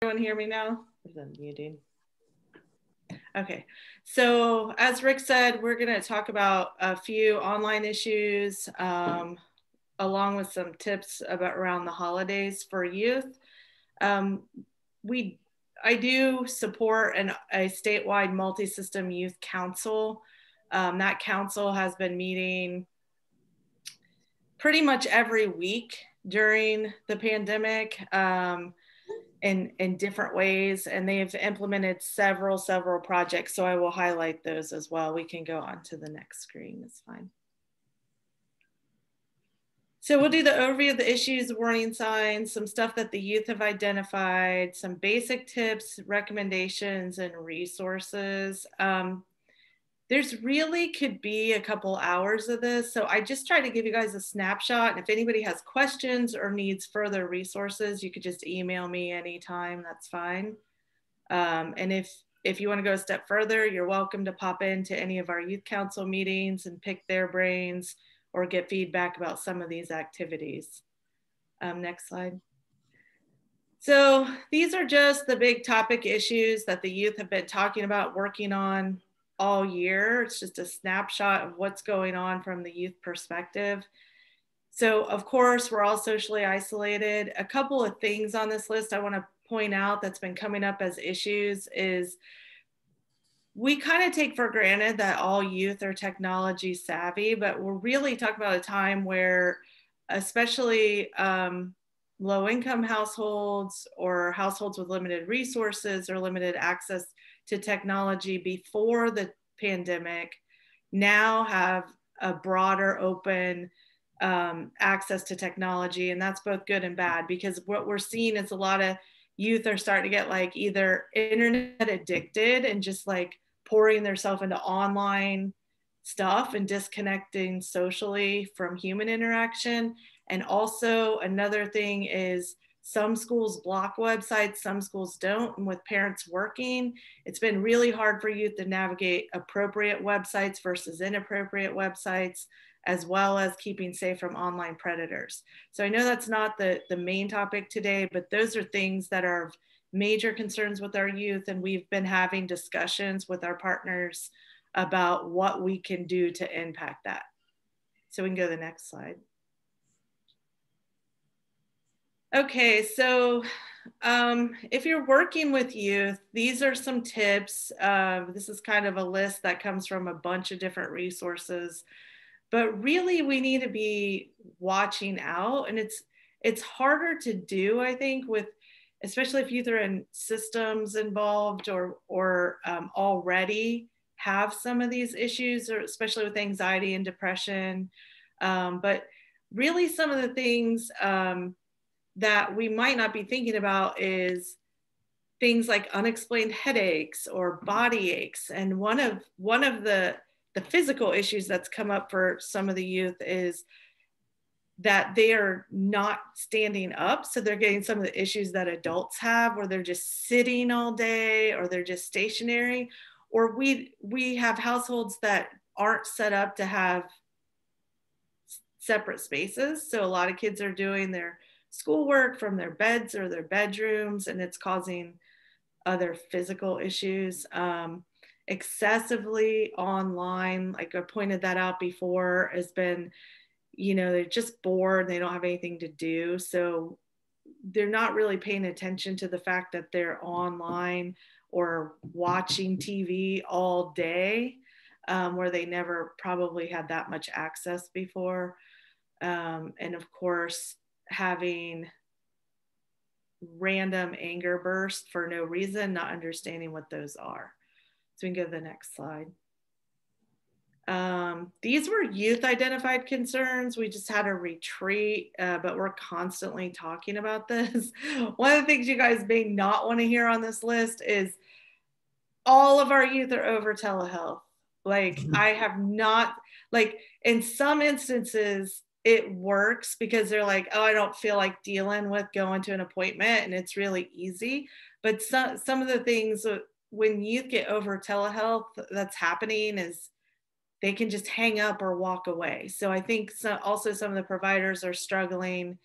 Everyone hear me now? Is that muting? Okay, so as Rick said, we're going to talk about a few online issues along with some tips about around the holidays for youth. I do support a statewide multi-system youth council. That council has been meeting pretty much every week during the pandemic. In different ways, and they've implemented several projects. So I will highlight those as well. We can go on to the next screen, it's fine. So we'll do the overview of the issues, warning signs, some stuff that the youth have identified, some basic tips, recommendations, and resources. There's really could be a couple hours of this. So I just try to give you guys a snapshot. And if anybody has questions or needs further resources, you could just email me anytime, that's fine. And if you want to go a step further, you're welcome to pop into any of our youth council meetings and pick their brains or get feedback about some of these activities. Next slide. So these are just the big topic issues that the youth have been talking about, working on all year. It's just a snapshot of what's going on from the youth perspective. So of course, we're all socially isolated. A couple of things on this list I want to point out that's been coming up as issues is we kind of take for granted that all youth are technology savvy, but we're really talking about a time where especially low income households or households with limited resources or limited access to technology before the pandemic now have a broader open access to technology. And that's both good and bad, because what we're seeing is a lot of youth are starting to get like either internet addicted and just like pouring themselves into online stuff and disconnecting socially from human interaction. And also another thing is some schools block websites, some schools don't. And with parents working, it's been really hard for youth to navigate appropriate websites versus inappropriate websites, as well as keeping safe from online predators. So I know that's not the main topic today, but those are things that are major concerns with our youth. And we've been having discussions with our partners about what we can do to impact that. So we can go to the next slide. Okay, so if you're working with youth, these are some tips. This is kind of a list that comes from a bunch of different resources, but really we need to be watching out. And it's harder to do, I think, with, especially if youth are in systems involved or already have some of these issues, or especially with anxiety and depression. But really some of the things that we might not be thinking about is things like unexplained headaches or body aches. And one of the physical issues that's come up for some of the youth is that they are not standing up. So they're getting some of the issues that adults have, where they're just sitting all day or they're just stationary. Or we have households that aren't set up to have separate spaces. So a lot of kids are doing their schoolwork from their beds or their bedrooms, and it's causing other physical issues. Excessively online, like I pointed that out before, has been, they're just bored, they don't have anything to do. So they're not really paying attention to the fact that they're online or watching TV all day, where they never probably had that much access before. And of course, having random anger bursts for no reason, not understanding what those are. So we can go to the next slide. These were youth identified concerns. We just had a retreat, but we're constantly talking about this. One of the things you guys may not want to hear on this list is all of our youth are over telehealth. Like I have not, like in some instances, it works because they're like, oh, I don't feel like dealing with going to an appointment, and it's really easy. But some of the things when youth get over telehealth that's happening is they can just hang up or walk away. So I think also some of the providers are struggling.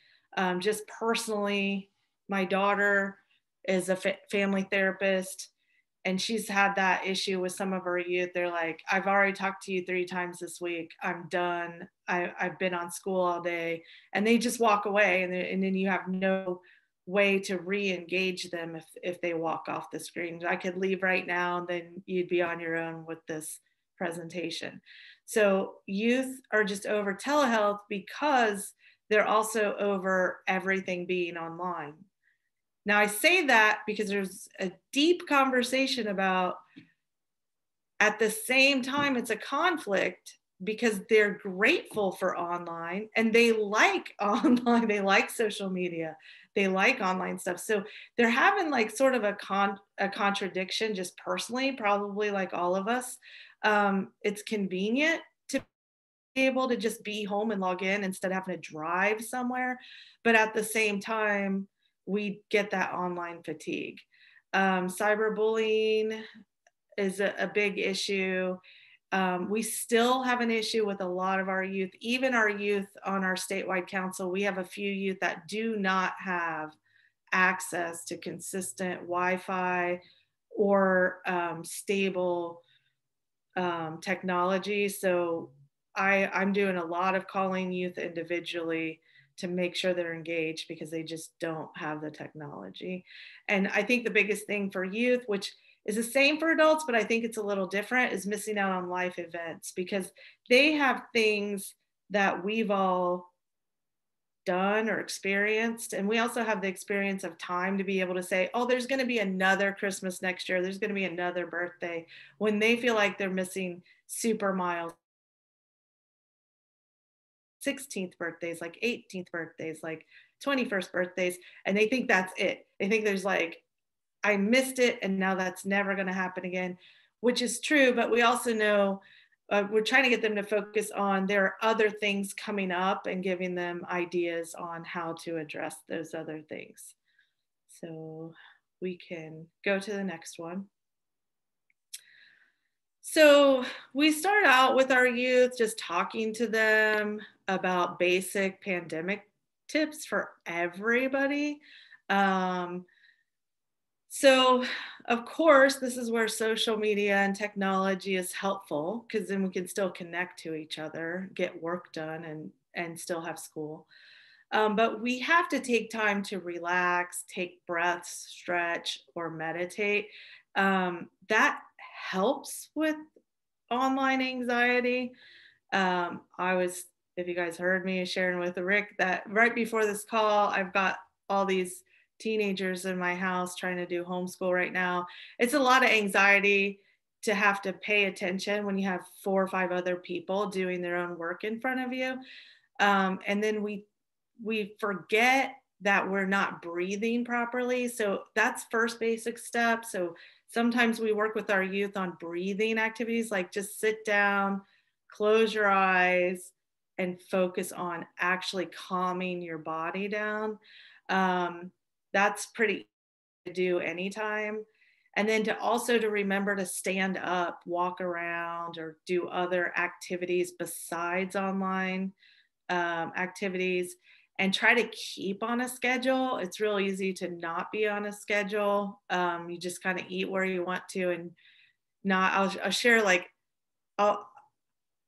Just personally, my daughter is a family therapist, and she's had that issue with some of her youth. They're like, I've already talked to you 3 times this week. I'm done. I've been on school all day. And they just walk away. And then you have no way to re-engage them if they walk off the screen. I could leave right now, and then you'd be on your own with this presentation. So youth are just over telehealth because they're also over everything being online. Now, I say that because there's a deep conversation about, at the same time, it's a conflict because they're grateful for online and they like online, they like social media, they like online stuff. So they're having like sort of a contradiction just personally, probably like all of us. It's convenient to be able to just be home and log in instead of having to drive somewhere. But at the same time, we get that online fatigue. Cyberbullying is a big issue. We still have an issue with a lot of our youth, even our youth on our statewide council. We have a few youth that do not have access to consistent Wi-Fi or stable technology. So I'm doing a lot of calling youth individually to make sure they're engaged because they just don't have the technology. And I think the biggest thing for youth, which is the same for adults, but I think it's a little different, is missing out on life events because they have things that we've all done or experienced. And we also have the experience of time to be able to say, oh, there's going to be another Christmas next year. There's going to be another birthday, when they feel like they're missing super miles. 16th birthdays, like 18th birthdays, like 21st birthdays. And they think that's it. They think there's like, I missed it and now that's never going to happen again, which is true. But we also know we're trying to get them to focus on there are other things coming up and giving them ideas on how to address those other things. So we can go to the next one. So we start out with our youth, just talking to them about basic pandemic tips for everybody. So of course, this is where social media and technology is helpful because then we can still connect to each other, get work done, and still have school. But we have to take time to relax, take breaths, stretch, or meditate. That helps with online anxiety. If you guys heard me sharing with Rick, that right before this call, I've got all these teenagers in my house trying to do homeschool right now. It's a lot of anxiety to have to pay attention when you have 4 or 5 other people doing their own work in front of you. And then we forget that we're not breathing properly. So that's first basic step. So sometimes we work with our youth on breathing activities, like just sit down, close your eyes, and focus on actually calming your body down. That's pretty easy to do anytime. And then to remember to stand up, walk around, or do other activities besides online activities, and try to keep on a schedule. It's real easy to not be on a schedule. You just kind of eat where you want to, and I'll share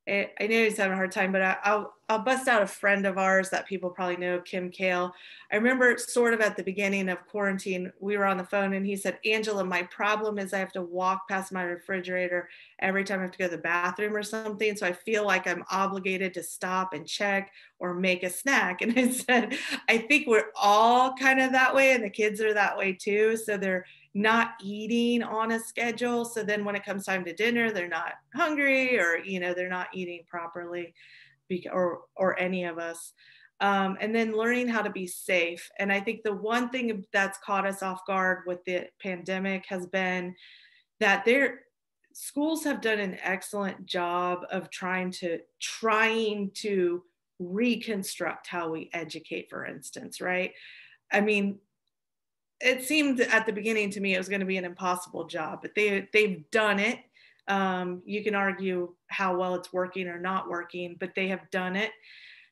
I know he's having a hard time, but I'll bust out a friend of ours that people probably know, Kim Kale. I remember sort of at the beginning of quarantine, we were on the phone and he said, Angela, my problem is I have to walk past my refrigerator every time I have to go to the bathroom or something. So I feel like I'm obligated to stop and check or make a snack. And I said, I think we're all kind of that way, and the kids are that way too. So they're not eating on a schedule. So then when it comes time to dinner, they're not hungry, or, they're not eating properly, or any of us. And then learning how to be safe. And I think the one thing that's caught us off guard with the pandemic has been that schools have done an excellent job of trying to reconstruct how we educate, for instance, right? I mean, it seemed at the beginning to me it was going to be an impossible job, but they've done it. You can argue how well it's working or not working, but they have done it.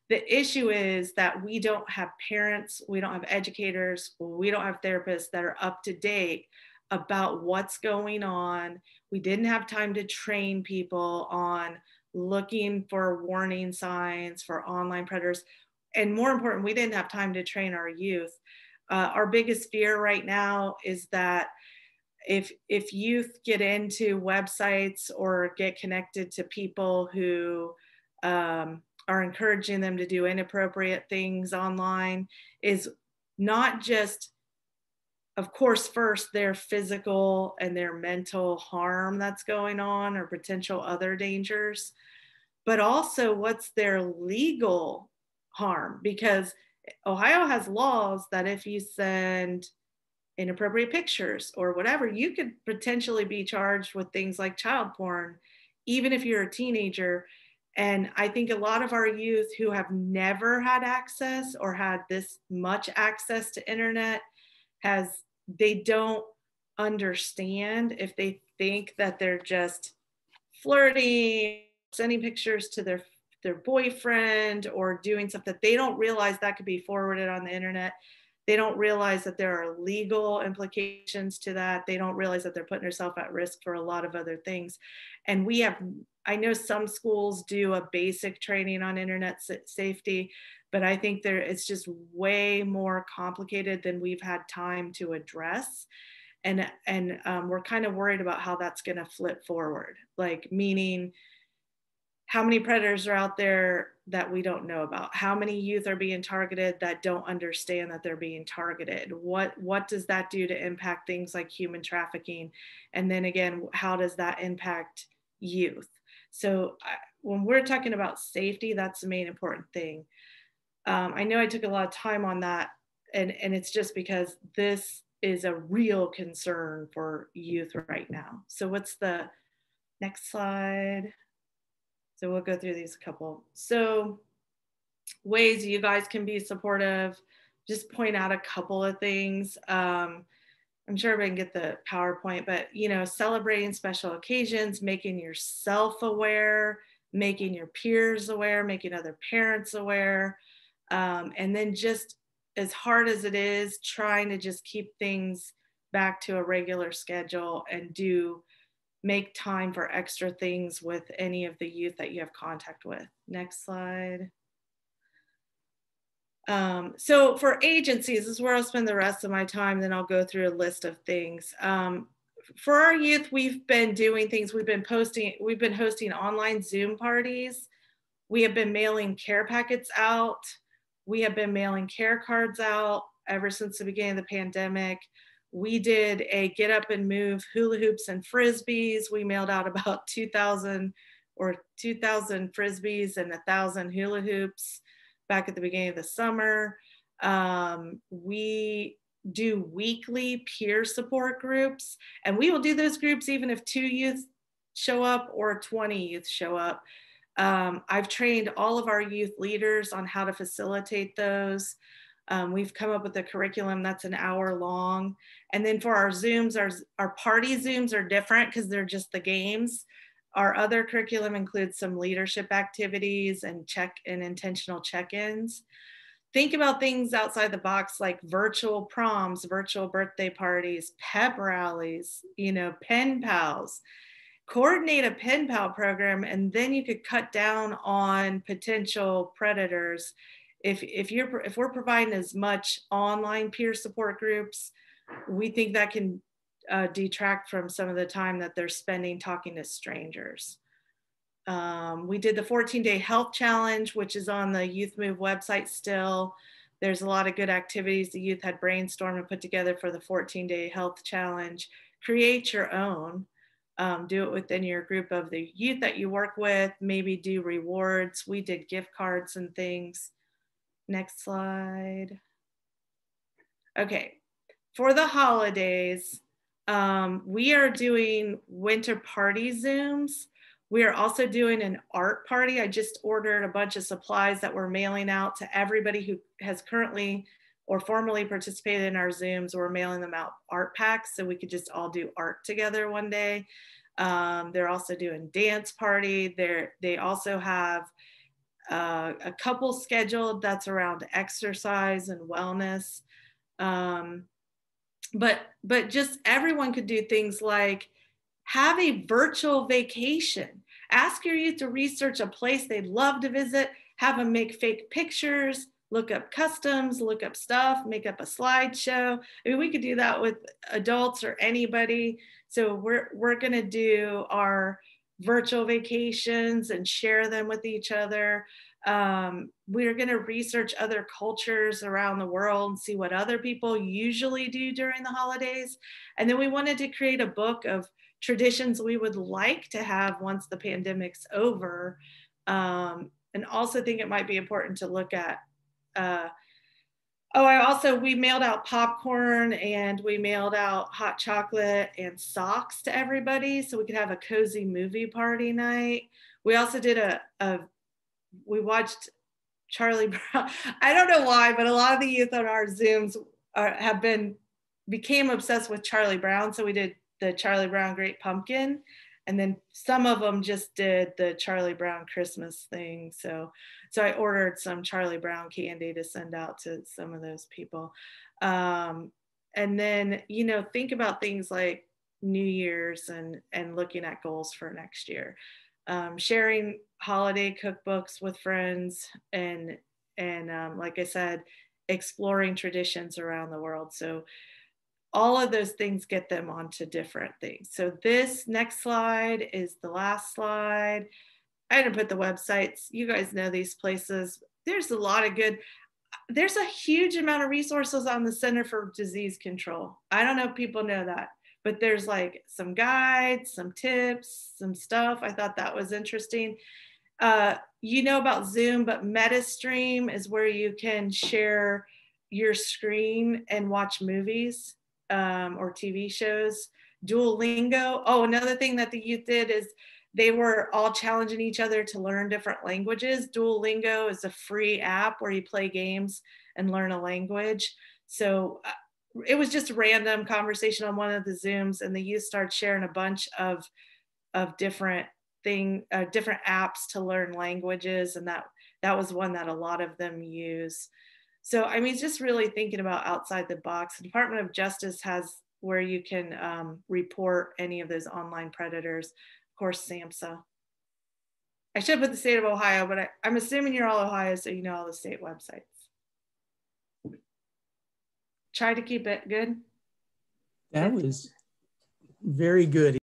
The issue is that we don't have parents, we don't have educators, we don't have therapists that are up to date about what's going on. We didn't have time to train people on looking for warning signs for online predators. And more important, we didn't have time to train our youth. Our biggest fear right now is that if youth get into websites or get connected to people who are encouraging them to do inappropriate things online, is not just, of course, first their physical and their mental harm that's going on or potential other dangers, but also what's their legal harm. Because Ohio has laws that if you send inappropriate pictures or whatever, you could potentially be charged with things like child porn, even if you're a teenager. And I think a lot of our youth who have never had access or had this much access to internet they don't understand. If they think that they're just flirting, sending pictures to their boyfriend or doing stuff, that they don't realize that could be forwarded on the internet. They don't realize that there are legal implications to that. They don't realize that they're putting themselves at risk for a lot of other things. And I know some schools do a basic training on internet safety, but I think it's just way more complicated than we've had time to address. And we're kind of worried about how that's going to flip forward, like meaning how many predators are out there that we don't know about? How many youth are being targeted that don't understand that they're being targeted? What does that do to impact things like human trafficking? And then again, how does that impact youth? So when we're talking about safety, that's the main important thing. I know I took a lot of time on that, and it's just because this is a real concern for youth right now. So what's the next slide? So we'll go through these a couple. So ways you guys can be supportive, just point out a couple of things. I'm sure everybody can get the PowerPoint, but celebrating special occasions, making yourself aware, making your peers aware, making other parents aware. And then just as hard as it is, trying to just keep things back to a regular schedule and make time for extra things with any of the youth that you have contact with. Next slide. So for agencies, this is where I'll spend the rest of my time, then I'll go through a list of things. For our youth, we've been doing things, we've been hosting online Zoom parties. We have been mailing care packets out. We have been mailing care cards out ever since the beginning of the pandemic. We did a get up and move hula hoops and frisbees. We mailed out about 2,000 frisbees and 1,000 hula hoops back at the beginning of the summer. We do weekly peer support groups, and we will do those groups even if 2 youth show up or 20 youth show up. I've trained all of our youth leaders on how to facilitate those. We've come up with a curriculum that's an hour long. And then for our Zooms, our party Zooms are different because they're just the games. Our other curriculum includes some leadership activities and intentional check-ins. Think about things outside the box like virtual proms, virtual birthday parties, pep rallies, pen pals. Coordinate a pen pal program, and then you could cut down on potential predators. If we're providing as much online peer support groups, we think that can detract from some of the time that they're spending talking to strangers. We did the 14-day health challenge, which is on the Youth Move website still. There's a lot of good activities the youth had brainstormed and put together for the 14-day health challenge. Create your own. Do it within your group of the youth that you work with, maybe do rewards. We did gift cards and things. Next slide. Okay, for the holidays, we are doing winter party Zooms. We are also doing an art party. I just ordered a bunch of supplies that we're mailing out to everybody who has currently or formerly participated in our Zooms. We're mailing them out art packs so we could just all do art together one day. They're also doing dance party. They also have a couple scheduled that's around exercise and wellness. Um, but just everyone could do things like have a virtual vacation. Ask your youth to research a place they'd love to visit, have them make fake pictures, look up customs, look up stuff, make up a slideshow. I mean, we could do that with adults or anybody. So we're going to do our virtual vacations and share them with each other. We're going to research other cultures around the world and see what other people usually do during the holidays. And then we wanted to create a book of traditions we would like to have once the pandemic's over. And also think it might be important to look at we mailed out popcorn and we mailed out hot chocolate and socks to everybody so we could have a cozy movie party night. We also did we watched Charlie Brown. I don't know why, but a lot of the youth on our Zooms became obsessed with Charlie Brown. So we did the Charlie Brown Great Pumpkin. And then some of them just did the Charlie Brown Christmas thing. So I ordered some Charlie Brown candy to send out to some of those people. And then, think about things like New Year's and looking at goals for next year. Sharing holiday cookbooks with friends and like I said, exploring traditions around the world. So all of those things get them onto different things. So this next slide is the last slide. I didn't put the websites. You guys know these places. There's a huge amount of resources on the Center for Disease Control. I don't know if people know that, but there's like some guides, some tips, some stuff. I thought that was interesting. You know about Zoom, but MetaStream is where you can share your screen and watch movies or TV shows. Duolingo. Oh, another thing that the youth did is they were all challenging each other to learn different languages. Duolingo is a free app where you play games and learn a language. So it was just a random conversation on one of the Zooms, and the youth started sharing a bunch of different different apps to learn languages, and that was one that a lot of them use. So I mean, just really thinking about outside the box. The Department of Justice has where you can report any of those online predators. Of course, SAMHSA. I should put the state of Ohio, but I'm assuming you're all Ohio, so you know all the state websites. Try to keep it good. That was very good.